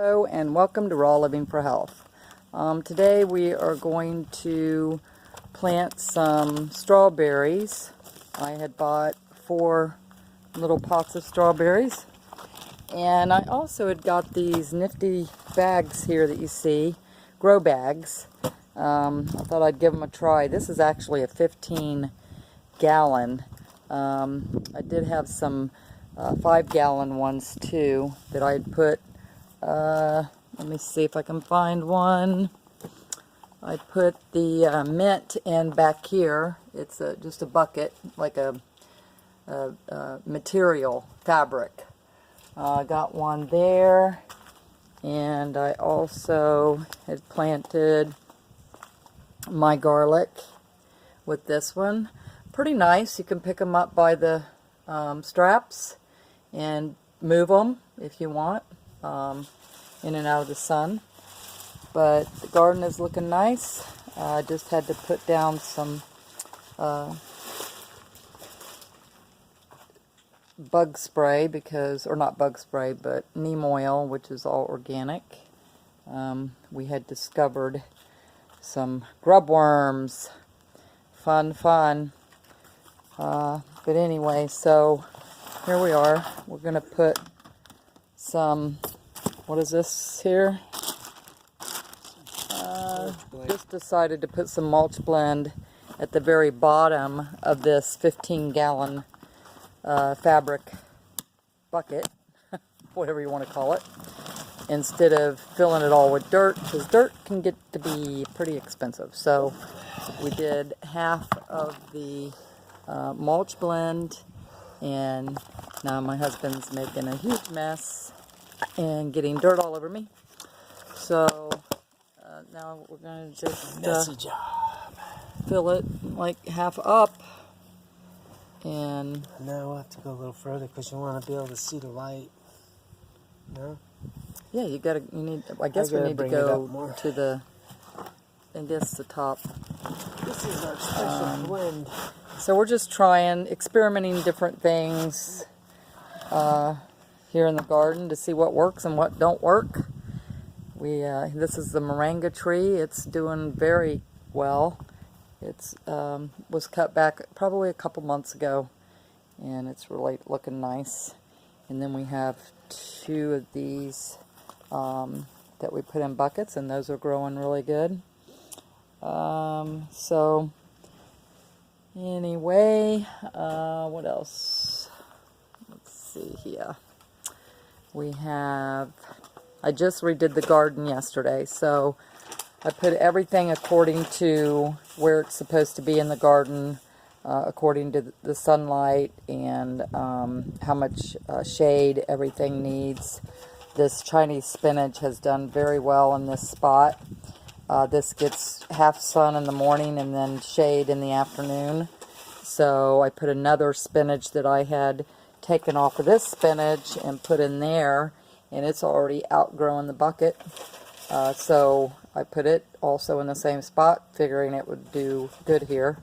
Hello and welcome to Raw Living for Health. Today we are going to plant some strawberries. I had bought 4 little pots of strawberries, and I also had got these nifty bags here that you see, grow bags. I thought I'd give them a try. This is actually a 15-gallon. I did have some 5-gallon ones too that I'd put. Let me see if I can find one. I put the mint in back here. It's just a bucket, like a material fabric. I got one there, and I also had planted my garlic with this one. Pretty nice. You can pick them up by the straps and move them if you want. In and out of the sun, but the garden is looking nice. I just had to put down some bug spray or not bug spray, but neem oil, which is all organic. We had discovered some grub worms. Fun. But anyway, so here we are. We're going to put some, what is this here? Just decided to put some mulch blend at the very bottom of this 15-gallon fabric bucket, whatever you want to call it, instead of filling it all with dirt, because dirt can get to be pretty expensive. So we did half of the mulch blend, and now my husband's making a huge mess and getting dirt all over me. So now we're going to just fill it like half up. And now we'll have to go a little further because you want to be able to see the light. No? Yeah, I guess we need to go to the top. This is our special blend. So we're just experimenting different things here in the garden to see what works and what don't work. This is the moringa tree. It's doing very well. It's was cut back probably a couple months ago, and it's really looking nice. And then we have 2 of these that we put in buckets, and those are growing really good. So anyway, what else? Let's see here. I just redid the garden yesterday, so I put everything according to where it's supposed to be in the garden, according to the sunlight and how much shade everything needs. This Chinese spinach has done very well in this spot. This gets half sun in the morning and then shade in the afternoon. So I put another spinach that I had taken off of this spinach and put in there, and it's already outgrown the bucket. So I put it also in the same spot, figuring it would do good here.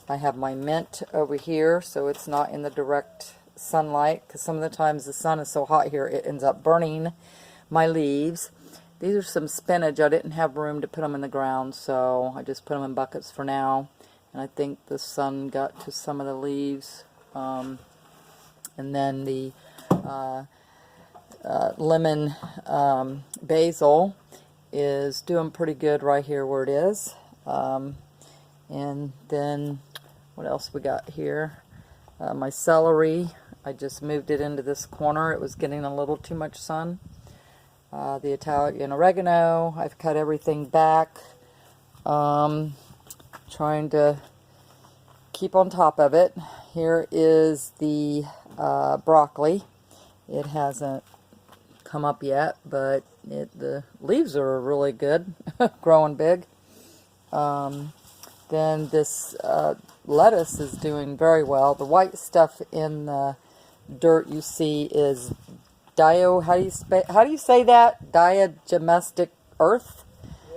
I have my mint over here, so it's not in the direct sunlight, because some of the times the sun is so hot here it ends up burning my leaves. These are some spinach. I didn't have room to put them in the ground, so I just put them in buckets for now. And I think the sun got to some of the leaves. And then the lemon basil is doing pretty good right here where it is. And then what else we got here? My celery, I just moved it into this corner. It was getting a little too much sun. The Italian oregano, I've cut everything back. Trying to keep on top of it. Here is the broccoli. It hasn't come up yet, but the leaves are really good, growing big. Then this lettuce is doing very well. The white stuff in the dirt you see is how do you say that? Diatomaceous earth.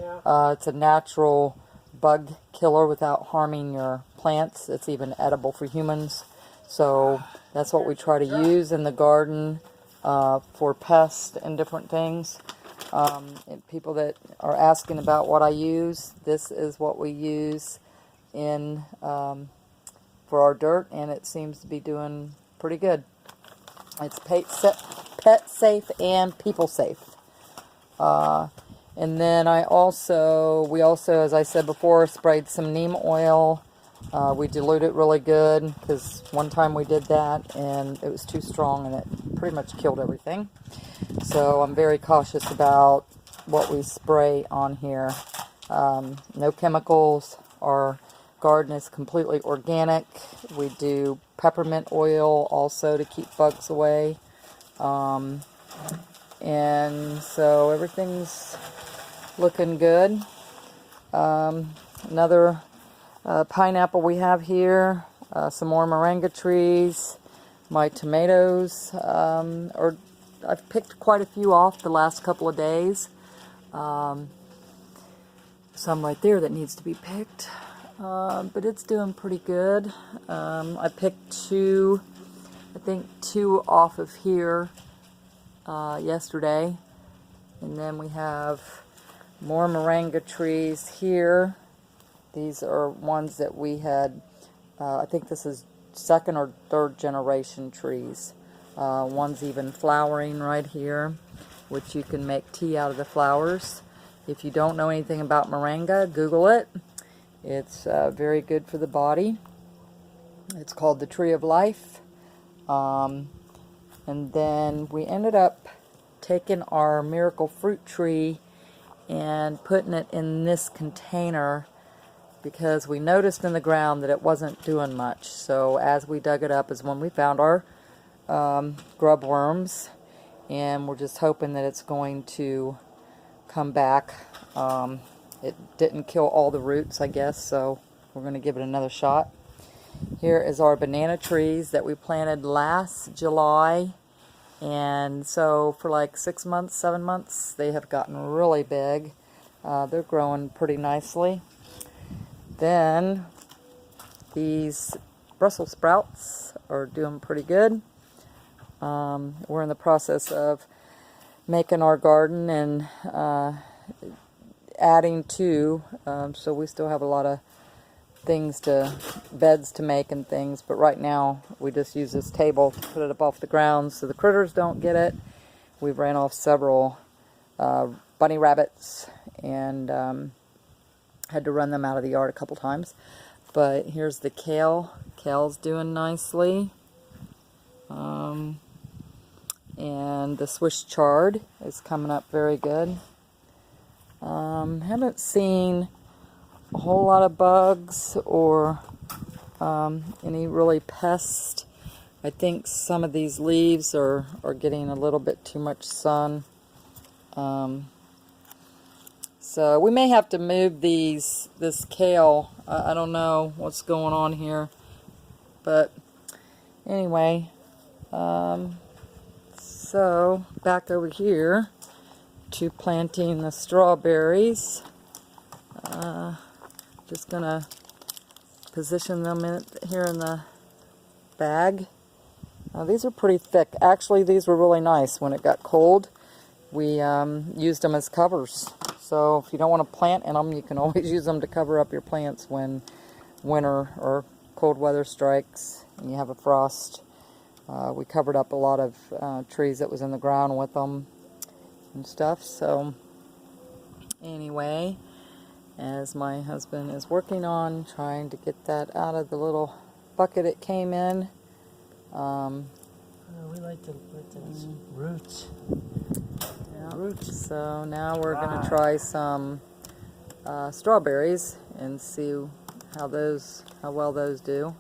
Yeah. It's a natural bug killer without harming your plants. It's even edible for humans. So that's what we try to use in the garden for pests and different things. And people that are asking about what I use, this is what we use in for our dirt, and it seems to be doing pretty good. It's pet safe and people safe. And then we also, as I said before, sprayed some neem oil. We dilute it really good because one time we did that and it was too strong and it pretty much killed everything. So I'm very cautious about what we spray on here. No chemicals. Our garden is completely organic. We do peppermint oil also to keep bugs away. And so everything's looking good. Another pineapple we have here, some more moringa trees, my tomatoes, I've picked quite a few off the last couple of days. Some right there that needs to be picked, but it's doing pretty good. I picked two off of here yesterday, and then we have more moringa trees here. These are ones that we had, I think this is second or third generation trees. One's even flowering right here, which you can make tea out of the flowers. If you don't know anything about moringa, Google it. It's very good for the body. It's called the Tree of Life. And then we ended up taking our miracle fruit tree and putting it in this container because we noticed in the ground that it wasn't doing much. So as we dug it up is when we found our grub worms, and we're just hoping that it's going to come back. It didn't kill all the roots, I guess, so we're going to give it another shot. Here is our banana trees that we planted last July, and so for like 6 months, 7 months, they have gotten really big. They're growing pretty nicely. Then these Brussels sprouts are doing pretty good. We're in the process of making our garden and adding to, so we still have a lot of beds to make and things, but right now we just use this table to put it up off the ground so the critters don't get it. We've ran off several bunny rabbits and had to run them out of the yard a couple times. But here's the kale. Kale's doing nicely. And the Swiss chard is coming up very good. Haven't seen a whole lot of bugs or any really pests. I think some of these leaves are getting a little bit too much sun. So we may have to move this kale. I don't know what's going on here. But anyway, so back over here to planting the strawberries. Just gonna position them here in the bag. These are pretty thick. Actually, these were really nice when it got cold. We used them as covers. So if you don't want to plant in them, you can always use them to cover up your plants when winter or cold weather strikes and you have a frost. We covered up a lot of trees that was in the ground with them and stuff. So anyway, as my husband is working on trying to get that out of the little bucket it came in. We like the roots. Yeah. Roots. So now we're going to try some strawberries and see how well those do.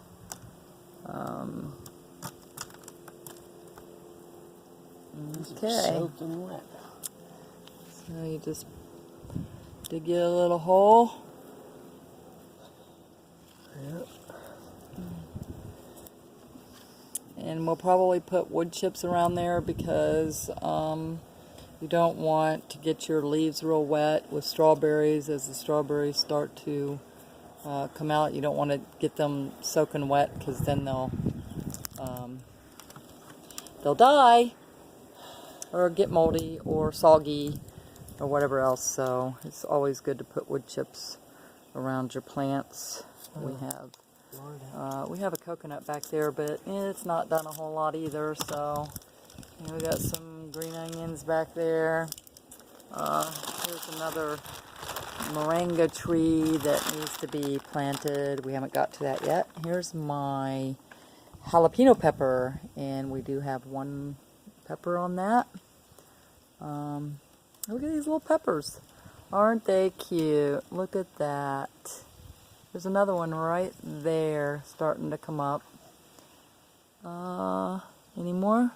Okay. Soaking wet. So you just dig you a little hole. Yep. And we'll probably put wood chips around there because you don't want to get your leaves real wet with strawberries. As the strawberries start to come out, you don't want to get them soaking wet because then they'll die or get moldy or soggy. or whatever else. So it's always good to put wood chips around your plants. We have a coconut back there, but it's not done a whole lot either. So we got some green onions back there. Here's another moringa tree that needs to be planted. We haven't got to that yet. Here's my jalapeno pepper, and we do have one pepper on that. Look at these little peppers. Aren't they cute? Look at that. There's another one right there starting to come up. Any more?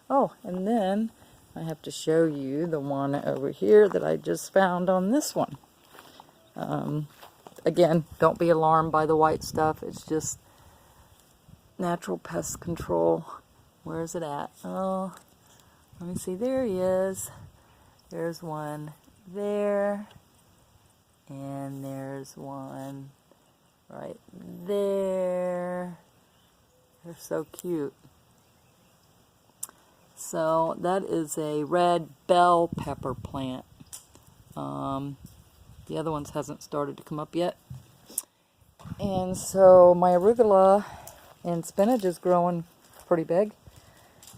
Oh, and then I have to show you the one over here that I just found on this one. Again, don't be alarmed by the white stuff. It's just natural pest control. Where is it at? Oh, let me see. There he is. There's one there. And there's one right there. They're so cute. So that is a red bell pepper plant. The other ones hasn't started to come up yet. And so my arugula and spinach is growing pretty big.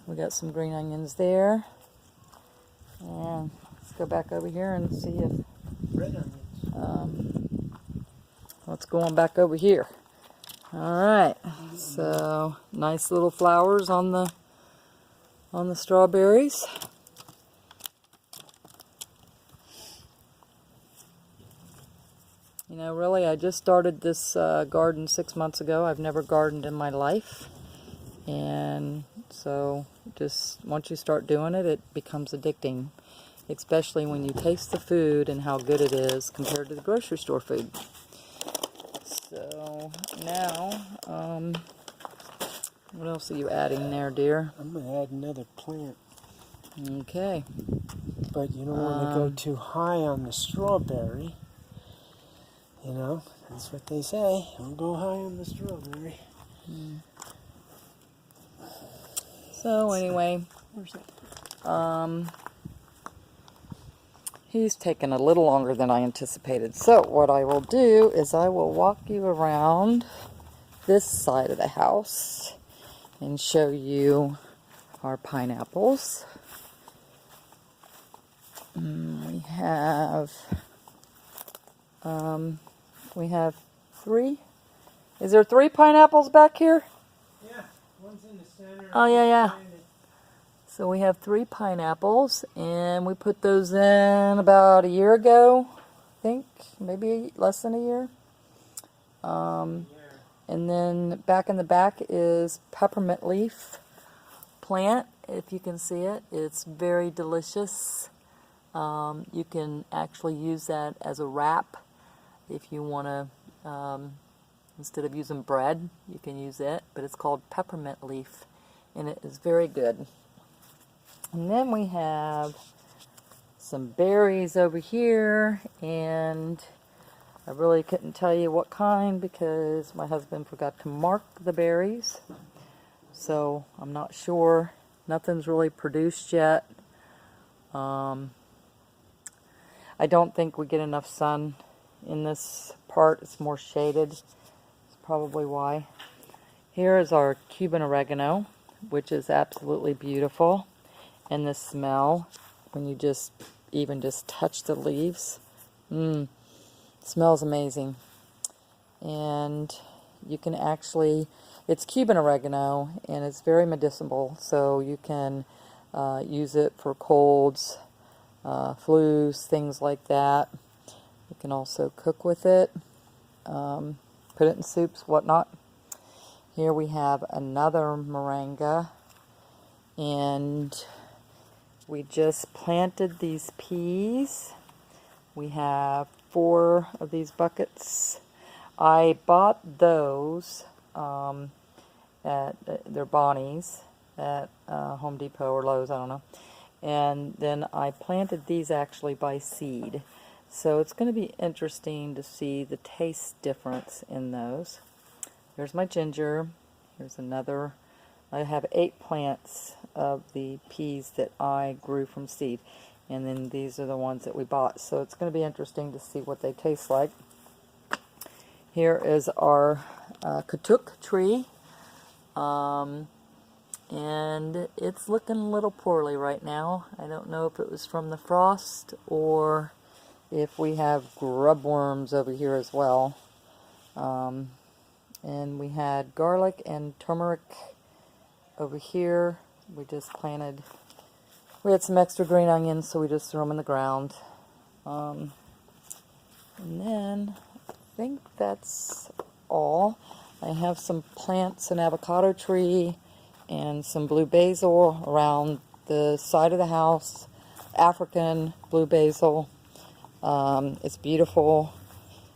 We got some green onions there. And let's go back over here and see if Red onions. what's going back over here. All right. So nice little flowers on the strawberries. You know, really, I just started this garden 6 months ago. I've never gardened in my life. And so just once you start doing it, it becomes addicting. Especially when you taste the food and how good it is compared to the grocery store food. So now, what else are you adding there, dear? I'm going to add another plant. Okay. But you don't want to go too high on the strawberry. You know, that's what they say. Don't go high on the strawberry. So anyway, he's taken a little longer than I anticipated. So what I will do is I will walk you around this side of the house and show you our pineapples. We have 3. Is there 3 pineapples back here? Yeah, one's in the center. Oh, yeah. So we have 3 pineapples, and we put those in about a year ago, I think, maybe less than a year. And then back in the back is peppermint leaf plant, if you can see it. It's very delicious. You can actually use that as a wrap if you want to, instead of using bread, you can use it, but it's called peppermint leaf, and it is very good. And then we have some berries over here, and I really couldn't tell you what kind because my husband forgot to mark the berries, so I'm not sure. Nothing's really produced yet. I don't think we get enough sun in this part. It's more shaded. That's probably why. Here is our Cuban oregano, which is absolutely beautiful. And the smell, when you just touch the leaves, smells amazing. And you can actually, it's Cuban oregano, and it's very medicinal, so you can use it for colds, flus, things like that. You can also cook with it, put it in soups, whatnot. Here we have another moringa, and we just planted these peas. We have 4 of these buckets. I bought those at they're Bonnie's at Home Depot or Lowe's, I don't know. And then I planted these actually by seed. So it's going to be interesting to see the taste difference in those. Here's my ginger. Here's another. I have 8 plants of the peas that I grew from seed. And then these are the ones that we bought. So it's going to be interesting to see what they taste like. Here is our katuk tree. And it's looking a little poorly right now. I don't know if it was from the frost or if we have grub worms over here as well. And we had garlic and turmeric over here. We just planted, we had some extra green onions, so we just threw them in the ground. And then I think that's all. I have some plants, an avocado tree, and some blue basil around the side of the house. African blue basil. It's beautiful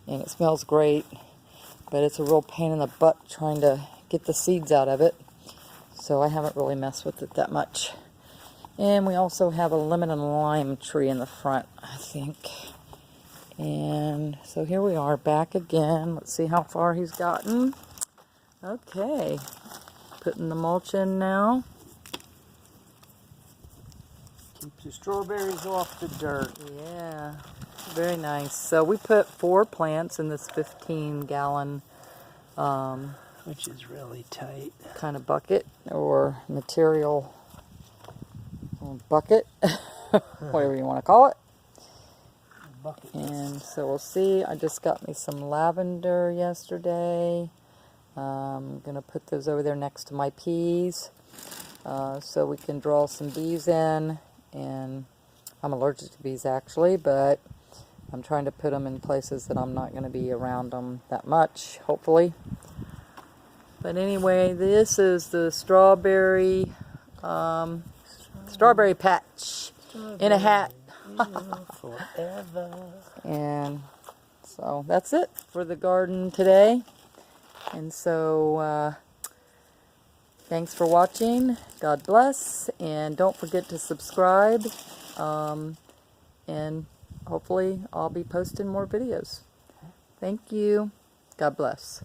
and it smells great, but it's a real pain in the butt trying to get the seeds out of it. So I haven't really messed with it that much. And we also have a lemon and lime tree in the front, I think. And so here we are back again. Let's see how far he's gotten. Okay. Putting the mulch in now. Keep the strawberries off the dirt. Yeah, very nice. So we put 4 plants in this 15-gallon Which is really tight. kind of bucket or material bucket, whatever you want to call it. Bucket. And so we'll see. I just got me some lavender yesterday. I'm going to put those over there next to my peas so we can draw some bees in. And I'm allergic to bees actually, but I'm trying to put them in places that I'm not going to be around them that much, hopefully. But anyway, this is the strawberry patch in a hat. Forever. And so that's it for the garden today. And so thanks for watching. God bless. And don't forget to subscribe. And hopefully I'll be posting more videos. Thank you. God bless.